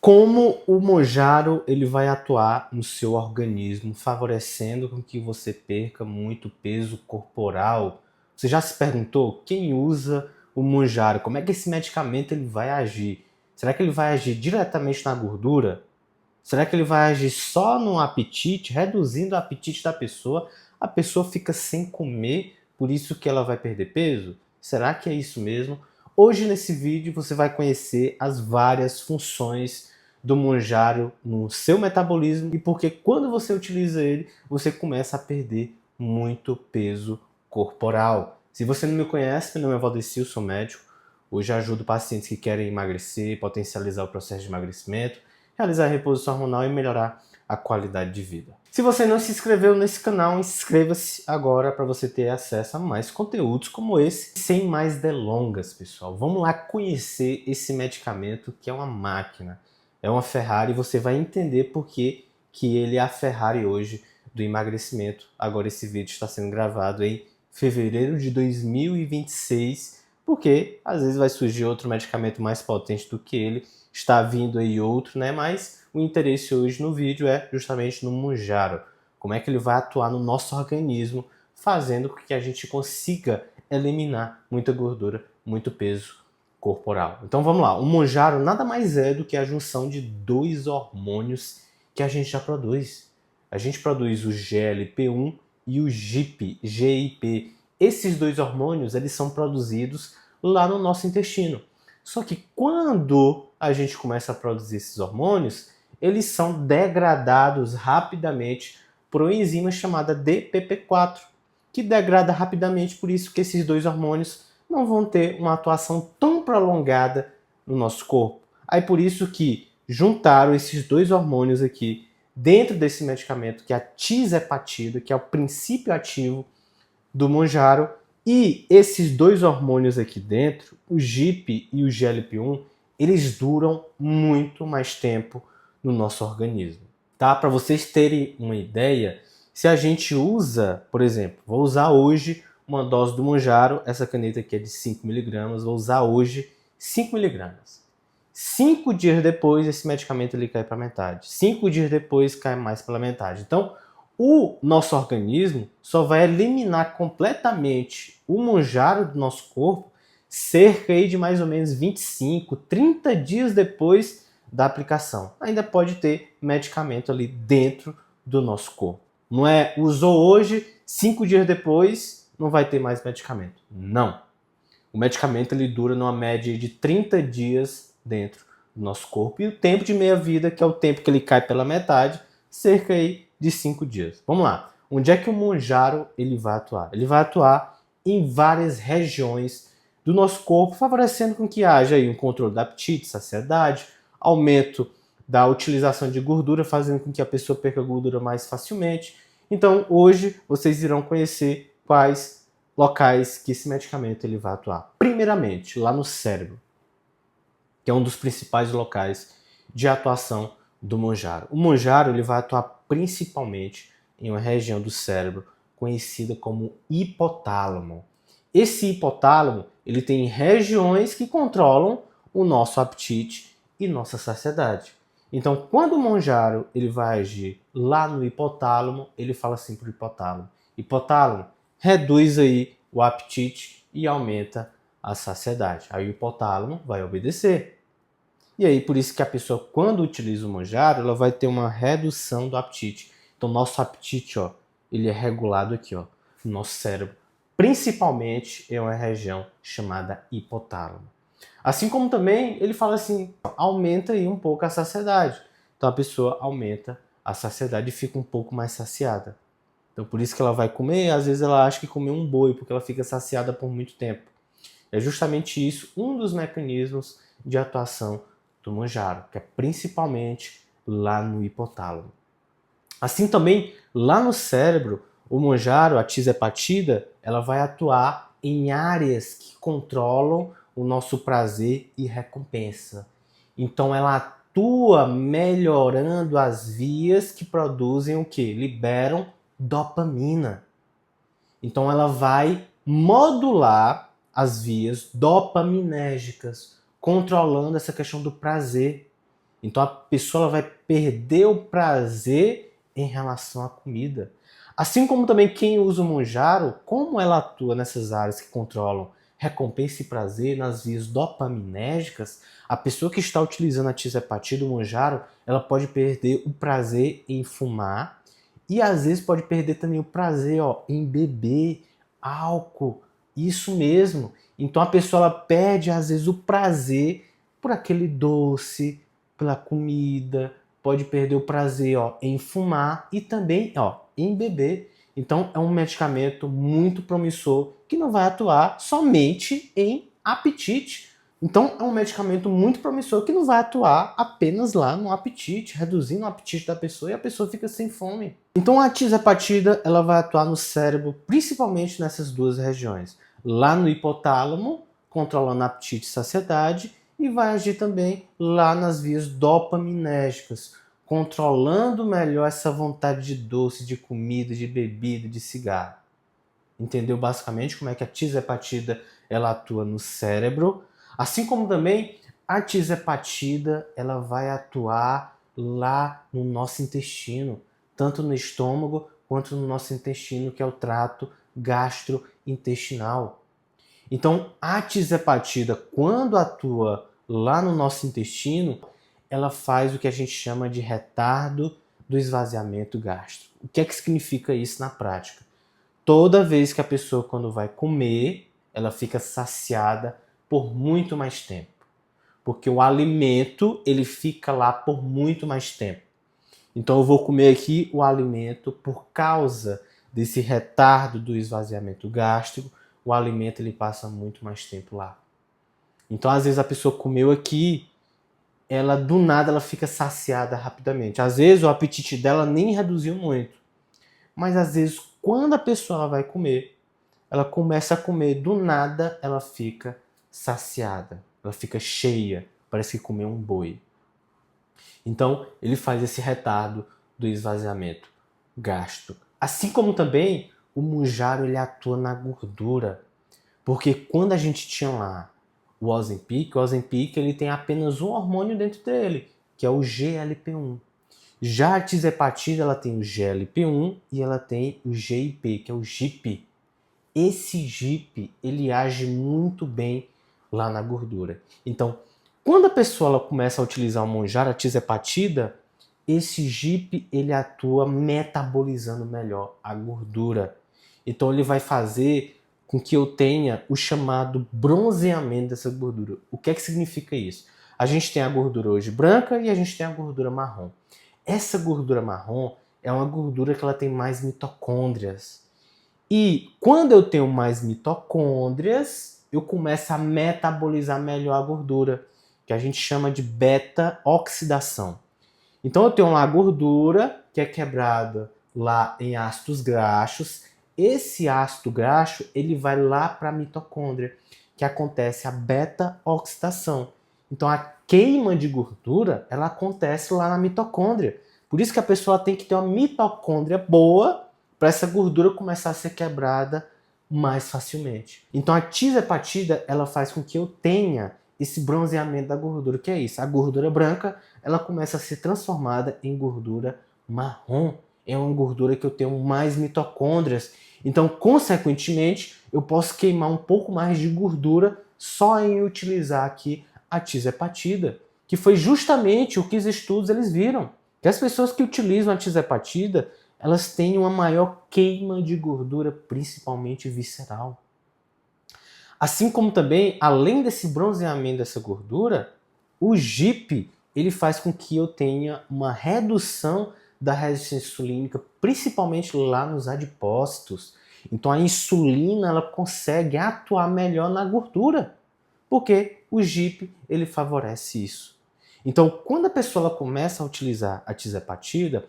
Como o Monjaro ele vai atuar no seu organismo, favorecendo com que você perca muito peso corporal? Você já se perguntou quem usa o Monjaro? Como é que esse medicamento ele vai agir? Será que ele vai agir diretamente na gordura? Será que ele vai agir só no apetite, reduzindo o apetite da pessoa? A pessoa fica sem comer, por isso que ela vai perder peso? Será que é isso mesmo? Hoje nesse vídeo você vai conhecer as várias funções do Monjaro no seu metabolismo e porque quando você utiliza ele, você começa a perder muito peso corporal. Se você não me conhece, meu nome é Valdecir, sou médico. Hoje ajudo pacientes que querem emagrecer, potencializar o processo de emagrecimento, realizar a reposição hormonal e melhorar a qualidade de vida. Se você não se inscreveu nesse canal, inscreva-se agora para você ter acesso a mais conteúdos como esse. Sem mais delongas, pessoal, vamos lá conhecer esse medicamento que é uma máquina, é uma Ferrari, e você vai entender por que ele é a Ferrari hoje do emagrecimento. Agora esse vídeo está sendo gravado em fevereiro de 2026, porque às vezes vai surgir outro medicamento mais potente do que ele, está vindo aí outro, né? Mas o interesse hoje no vídeo é justamente no Monjaro. Como é que ele vai atuar no nosso organismo, fazendo com que a gente consiga eliminar muita gordura, muito peso corporal. Então vamos lá, o Monjaro nada mais é do que a junção de dois hormônios que a gente já produz. A gente produz o GLP-1 e o GIP. Esses dois hormônios eles são produzidos lá no nosso intestino. Só que quando a gente começa a produzir esses hormônios, eles são degradados rapidamente por uma enzima chamada DPP-4, que degrada rapidamente, por isso que esses dois hormônios não vão ter uma atuação tão prolongada no nosso corpo. Aí por isso que juntaram esses dois hormônios aqui dentro desse medicamento, que é a tisepatida, que é o princípio ativo do Monjaro, e esses dois hormônios aqui dentro, o GIP e o GLP-1, eles duram muito mais tempo no nosso organismo. Tá? Para vocês terem uma ideia, se a gente usa, por exemplo, vou usar hoje uma dose do Monjaro, essa caneta aqui é de 5 mg, vou usar hoje 5 mg. 5 dias depois, esse medicamento ele cai para metade. 5 dias depois, cai mais pela metade. Então, o nosso organismo só vai eliminar completamente o Monjaro do nosso corpo cerca de mais ou menos 25, 30 dias depois da aplicação. Ainda pode ter medicamento ali dentro do nosso corpo. Não é usou hoje, 5 dias depois não vai ter mais medicamento. Não. O medicamento ele dura numa média de 30 dias dentro do nosso corpo e o tempo de meia-vida, que é o tempo que ele cai pela metade, cerca de 5 dias. Vamos lá. Onde é que o Monjaro ele vai atuar? Ele vai atuar em várias regiões do nosso corpo, favorecendo com que haja aí um controle da apetite, saciedade, aumento da utilização de gordura, fazendo com que a pessoa perca gordura mais facilmente. Então, hoje vocês irão conhecer quais locais que esse medicamento ele vai atuar. Primeiramente, lá no cérebro, que é um dos principais locais de atuação do Monjaro. O Monjaro ele vai atuar principalmente em uma região do cérebro conhecida como hipotálamo. Esse hipotálamo ele tem regiões que controlam o nosso apetite e nossa saciedade. Então, quando o Monjaro ele vai agir lá no hipotálamo, ele fala assim para o hipotálamo: hipotálamo, reduz aí o apetite e aumenta a saciedade. Aí o hipotálamo vai obedecer. E aí, por isso que a pessoa, quando utiliza o Monjaro, ela vai ter uma redução do apetite. Então, nosso apetite, ó, ele é regulado aqui, ó, no nosso cérebro. Principalmente em uma região chamada hipotálamo. Assim como também ele fala assim, aumenta aí um pouco a saciedade. Então, a pessoa aumenta a saciedade e fica um pouco mais saciada. Então, por isso que ela vai comer, às vezes ela acha que comeu um boi, porque ela fica saciada por muito tempo. É justamente isso, um dos mecanismos de atuação do Monjaro, que é principalmente lá no hipotálamo. Assim também, lá no cérebro, o Monjaro, a tisepatida, ela vai atuar em áreas que controlam o nosso prazer e recompensa. Então ela atua melhorando as vias que produzem o que? Liberam dopamina. Então ela vai modular as vias dopaminérgicas, controlando essa questão do prazer. Então a pessoa ela vai perder o prazer em relação à comida. Assim como também quem usa o Monjaro, como ela atua nessas áreas que controlam recompensa e prazer, nas vias dopaminérgicas, a pessoa que está utilizando a tisepatida, o Monjaro, ela pode perder o prazer em fumar e às vezes pode perder também o prazer em beber álcool. Isso mesmo. Então a pessoa ela perde às vezes o prazer por aquele doce, pela comida, pode perder o prazer em fumar e também em beber. Então é um medicamento muito promissor que não vai atuar somente em apetite. Então é um medicamento muito promissor que não vai atuar apenas lá no apetite, reduzindo o apetite da pessoa e a pessoa fica sem fome. Então a tisepatida ela vai atuar no cérebro, principalmente nessas duas regiões. Lá no hipotálamo, controlando apetite e saciedade, e vai agir também lá nas vias dopaminérgicas, controlando melhor essa vontade de doce, de comida, de bebida, de cigarro. Entendeu basicamente como é que a tisepatida ela atua no cérebro? Assim como também a tisepatida ela vai atuar lá no nosso intestino, tanto no estômago quanto no nosso intestino, que é o trato gastrointestinal. Então, a tisepatida, quando atua lá no nosso intestino, ela faz o que a gente chama de retardo do esvaziamento gástrico. O que é que significa isso na prática? Toda vez que a pessoa, quando vai comer, ela fica saciada por muito mais tempo. Porque o alimento, ele fica lá por muito mais tempo. Então eu vou comer aqui o alimento por causa desse retardo do esvaziamento gástrico, o alimento ele passa muito mais tempo lá. Então às vezes a pessoa comeu aqui, ela do nada ela fica saciada rapidamente. Às vezes o apetite dela nem reduziu muito. Mas às vezes quando a pessoa ela vai comer, ela começa a comer, do nada ela fica saciada, ela fica cheia, parece que comeu um boi. Então, ele faz esse retardo do esvaziamento gástrico. Assim como também o Mounjaro ele atua na gordura, porque quando a gente tinha lá o Ozempic ele tem apenas um hormônio dentro dele, que é o GLP-1. Já a tisepatida ela tem o GLP-1 e ela tem o GIP, que é o GIP. Esse GIP ele age muito bem lá na gordura. Então, quando a pessoa ela começa a utilizar o Mounjaro, a tisepatida, esse GIP ele atua metabolizando melhor a gordura. Então ele vai fazer com que eu tenha o chamado bronzeamento dessa gordura. O que é que significa isso? A gente tem a gordura hoje branca e a gente tem a gordura marrom. Essa gordura marrom é uma gordura que ela tem mais mitocôndrias. E quando eu tenho mais mitocôndrias, eu começo a metabolizar melhor a gordura, que a gente chama de beta-oxidação. Então eu tenho lá a gordura que é quebrada lá em ácidos graxos. Esse ácido graxo ele vai lá para a mitocôndria, que acontece a beta-oxidação. Então a queima de gordura ela acontece lá na mitocôndria. Por isso que a pessoa tem que ter uma mitocôndria boa para essa gordura começar a ser quebrada mais facilmente. Então a tisepatida ela faz com que eu tenha esse bronzeamento da gordura. Que é isso? A gordura branca ela começa a ser transformada em gordura marrom. É uma gordura que eu tenho mais mitocôndrias. Então, consequentemente, eu posso queimar um pouco mais de gordura só em utilizar aqui a tisepatida, que foi justamente o que os estudos eles viram. Que as pessoas que utilizam a tisepatida, elas têm uma maior queima de gordura, principalmente visceral. Assim como também, além desse bronzeamento dessa gordura, o GIP ele faz com que eu tenha uma redução da resistência insulínica, principalmente lá nos adipócitos. Então a insulina ela consegue atuar melhor na gordura, porque o GIP ele favorece isso. Então, quando a pessoa ela começa a utilizar a tisepatida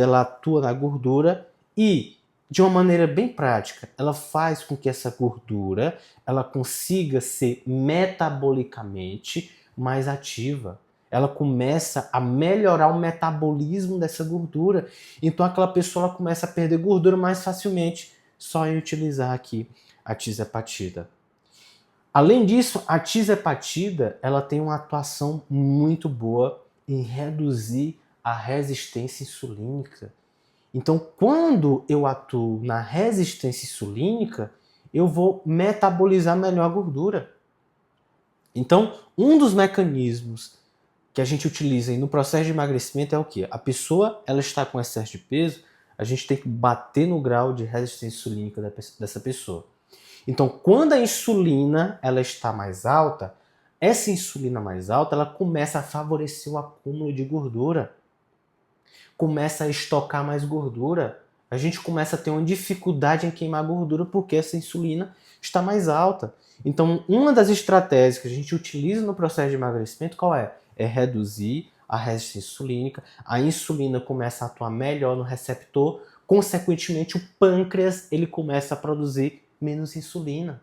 ela atua na gordura e de uma maneira bem prática, ela faz com que essa gordura ela consiga ser metabolicamente mais ativa. Ela começa a melhorar o metabolismo dessa gordura. Então aquela pessoa ela começa a perder gordura mais facilmente só em utilizar aqui a tisepatida. Além disso, a tisepatida ela tem uma atuação muito boa em reduzir a resistência insulínica. Então, quando eu atuo na resistência insulínica, eu vou metabolizar melhor a gordura. Então, um dos mecanismos que a gente utiliza no processo de emagrecimento é o quê? A pessoa ela está com excesso de peso, a gente tem que bater no grau de resistência insulínica dessa pessoa. Então, quando a insulina ela está mais alta, essa insulina mais alta ela começa a favorecer o acúmulo de gordura, começa a estocar mais gordura. A gente começa a ter uma dificuldade em queimar gordura porque essa insulina está mais alta. Então, uma das estratégias que a gente utiliza no processo de emagrecimento, qual é? É reduzir a resistência insulínica. A insulina começa a atuar melhor no receptor, consequentemente o pâncreas ele começa a produzir menos insulina.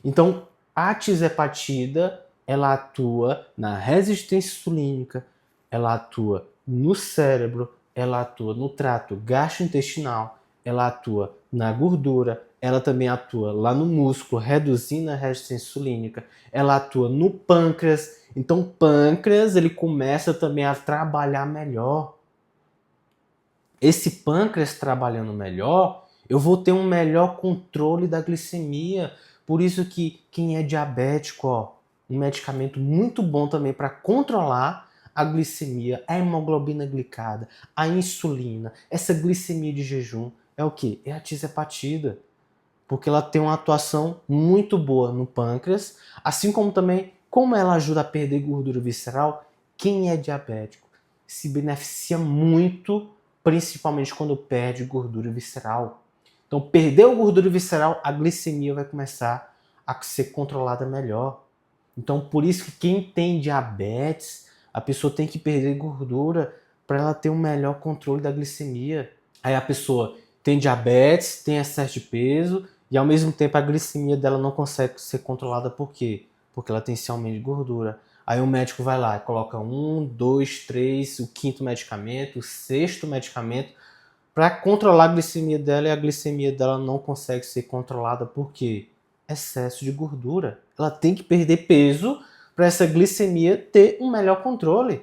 Então, a tisepatida ela atua na resistência insulínica, ela atua no cérebro, ela atua no trato gastrointestinal, ela atua na gordura, ela também atua lá no músculo, reduzindo a resistência insulínica, ela atua no pâncreas. Então, o pâncreas ele começa também a trabalhar melhor. Esse pâncreas trabalhando melhor, eu vou ter um melhor controle da glicemia. Por isso que quem é diabético, ó, um medicamento muito bom também para controlar a glicemia, a hemoglobina glicada, a insulina, essa glicemia de jejum, é o que? É a tisepatida. Porque ela tem uma atuação muito boa no pâncreas, assim como também, como ela ajuda a perder gordura visceral, quem é diabético se beneficia muito, principalmente quando perde gordura visceral. Então, perdeu gordura visceral, a glicemia vai começar a ser controlada melhor. Então, por isso que quem tem diabetes, a pessoa tem que perder gordura para ela ter um melhor controle da glicemia. Aí a pessoa tem diabetes, tem excesso de peso e ao mesmo tempo a glicemia dela não consegue ser controlada. Por quê? Porque ela tem esse aumento de gordura. Aí o médico vai lá e coloca 1, 2, 3, o quinto medicamento, o sexto medicamento para controlar a glicemia dela e a glicemia dela não consegue ser controlada. Por quê? Excesso de gordura. Ela tem que perder peso para essa glicemia ter um melhor controle.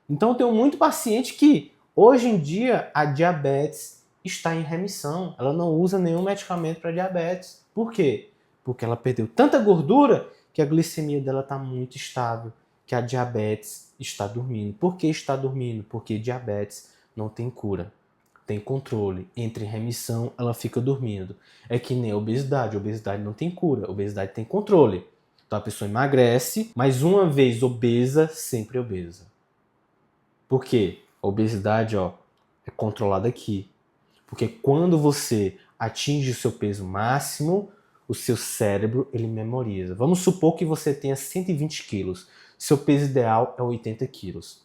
Então eu tenho muito paciente que hoje em dia a diabetes está em remissão. Ela não usa nenhum medicamento para diabetes. Por quê? Porque ela perdeu tanta gordura que a glicemia dela está muito estável, que a diabetes está dormindo. Por que está dormindo? Porque diabetes não tem cura. Tem controle. Entre remissão, ela fica dormindo. É que nem a obesidade. A obesidade não tem cura. A obesidade tem controle. Então a pessoa emagrece, mas uma vez obesa, sempre obesa. Por quê? A obesidade, ó, é controlada aqui. Porque quando você atinge o seu peso máximo, o seu cérebro ele memoriza. Vamos supor que você tenha 120 quilos. Seu peso ideal é 80 quilos.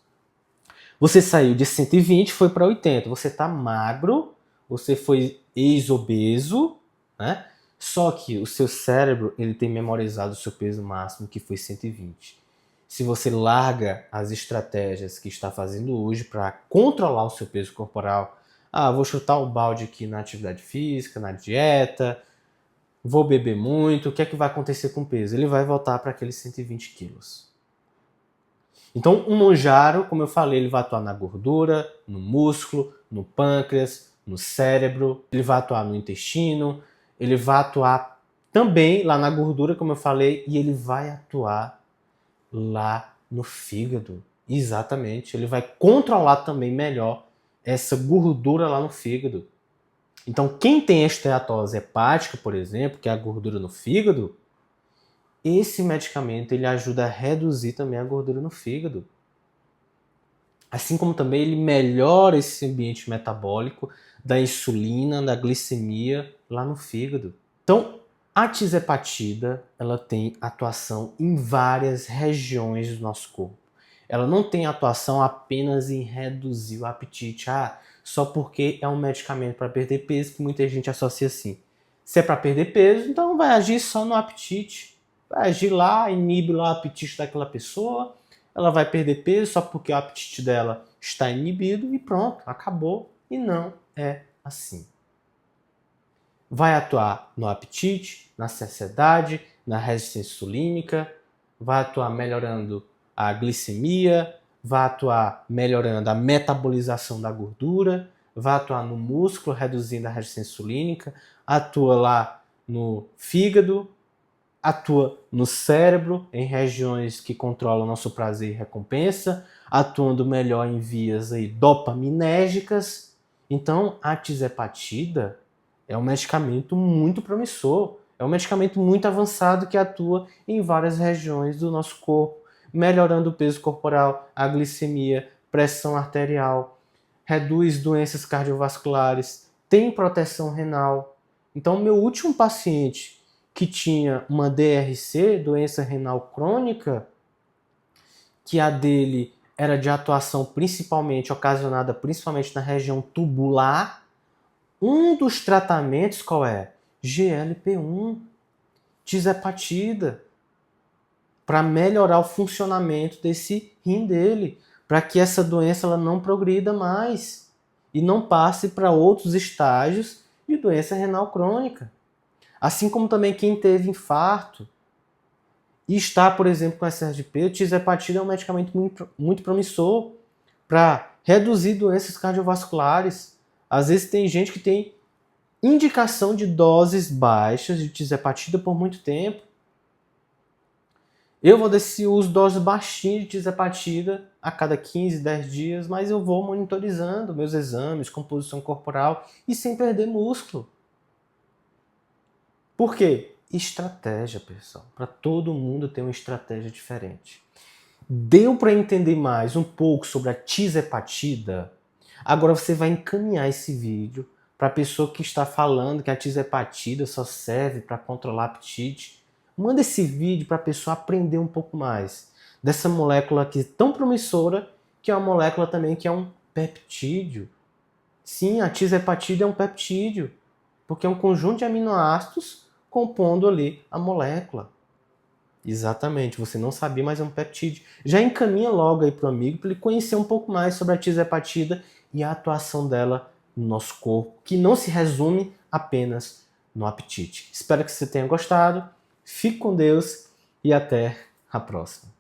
Você saiu de 120 foi para 80. Você está magro, você foi ex-obeso, né? Só que o seu cérebro ele tem memorizado o seu peso máximo, que foi 120. Se você larga as estratégias que está fazendo hoje para controlar o seu peso corporal, vou chutar o balde aqui na atividade física, na dieta, vou beber muito, o que é que vai acontecer com o peso? Ele vai voltar para aqueles 120 quilos. Então, o Mounjaro, como eu falei, ele vai atuar na gordura, no músculo, no pâncreas, no cérebro, ele vai atuar no intestino, ele vai atuar também lá na gordura, como eu falei, e ele vai atuar lá no fígado. Exatamente, ele vai controlar também melhor essa gordura lá no fígado. Então, quem tem esteatose hepática, por exemplo, que é a gordura no fígado, esse medicamento ele ajuda a reduzir também a gordura no fígado. Assim como também ele melhora esse ambiente metabólico da insulina, da glicemia lá no fígado. Então, a tisepatida ela tem atuação em várias regiões do nosso corpo. Ela não tem atuação apenas em reduzir o apetite. Só porque é um medicamento para perder peso, que muita gente associa assim. Se é para perder peso, então vai agir só no apetite. Vai agir lá, inibe lá o apetite daquela pessoa, ela vai perder peso só porque o apetite dela está inibido e pronto, acabou. E não é assim. Vai atuar no apetite, na saciedade, na resistência insulínica, vai atuar melhorando a glicemia, vai atuar melhorando a metabolização da gordura, vai atuar no músculo, reduzindo a resistência insulínica, atua lá no fígado, atua no cérebro, em regiões que controlam nosso prazer e recompensa, atuando melhor em vias aí dopaminérgicas. Então, a tizepatida é um medicamento muito promissor, é um medicamento muito avançado que atua em várias regiões do nosso corpo, melhorando o peso corporal, a glicemia, pressão arterial, reduz doenças cardiovasculares, tem proteção renal. Então, meu último paciente que tinha uma DRC, doença renal crônica, que a dele era de atuação principalmente, ocasionada principalmente na região tubular, um dos tratamentos qual é? GLP-1, tizepatida, para melhorar o funcionamento desse rim dele, para que essa doença ela não progrida mais e não passe para outros estágios de doença renal crônica. Assim como também quem teve infarto e está, por exemplo, com excesso de peso, tizepatida é um medicamento muito promissor para reduzir doenças cardiovasculares. Às vezes tem gente que tem indicação de doses baixas de tizepatida por muito tempo. Eu vou desse uso dose baixinha de tizepatida a cada 15, 10 dias, mas eu vou monitorizando meus exames, composição corporal e sem perder músculo. Por quê? Estratégia, pessoal. Para todo mundo tem uma estratégia diferente. Deu para entender mais um pouco sobre a tizepatida? Agora você vai encaminhar esse vídeo para a pessoa que está falando que a tizepatida só serve para controlar apetite. Manda esse vídeo para a pessoa aprender um pouco mais dessa molécula aqui tão promissora, que é uma molécula também que é um peptídeo. Sim, a tizepatida é um peptídeo, porque é um conjunto de aminoácidos compondo ali a molécula. Exatamente, você não sabia, mas é um peptídeo. Já encaminha logo aí para o amigo para ele conhecer um pouco mais sobre a tizepatida e a atuação dela no nosso corpo, que não se resume apenas no apetite. Espero que você tenha gostado. Fique com Deus e até a próxima.